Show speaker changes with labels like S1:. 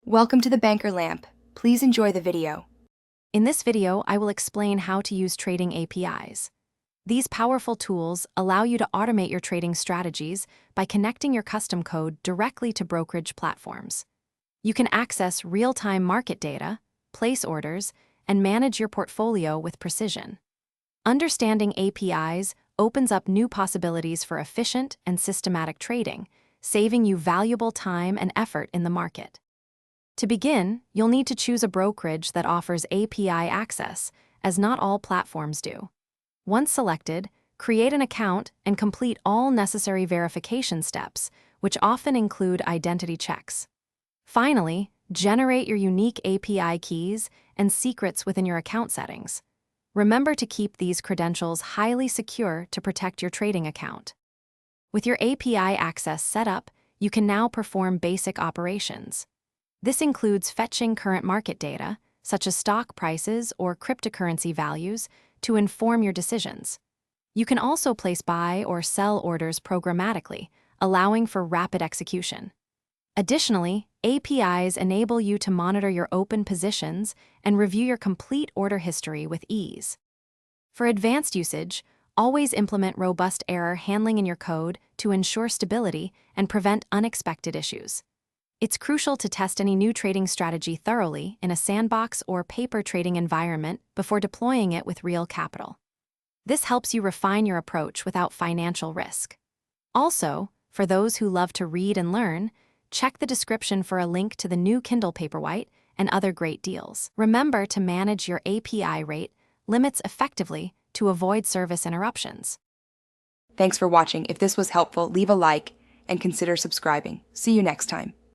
S1: Welcome to the Banker Lamp. Please enjoy the video.
S2: In this video, I will explain how to use trading APIs. These powerful tools allow you to automate your trading strategies by connecting your custom code directly to brokerage platforms. You can access real-time market data, place orders, and manage your portfolio with precision. Understanding APIs opens up new possibilities for efficient and systematic trading, saving you valuable time and effort in the market. To begin, you'll need to choose a brokerage that offers API access, as not all platforms do. Once selected, create an account and complete all necessary verification steps, which often include identity checks. Finally, generate your unique API keys and secrets within your account settings. Remember to keep these credentials highly secure to protect your trading account. With your API access set up, you can now perform basic operations. This includes fetching current market data, such as stock prices or cryptocurrency values, to inform your decisions. You can also place buy or sell orders programmatically, allowing for rapid execution. Additionally, APIs enable you to monitor your open positions and review your complete order history with ease. For advanced usage, always implement robust error handling in your code to ensure stability and prevent unexpected issues. It's crucial to test any new trading strategy thoroughly in a sandbox or paper trading environment before deploying it with real capital. This helps you refine your approach without financial risk. Also, for those who love to read and learn, check the description for a link to the new Kindle Paperwhite and other great deals. Remember to manage your API rate limits effectively to avoid service interruptions.
S1: Thanks for watching. If this was helpful, leave a like and consider subscribing. See you next time.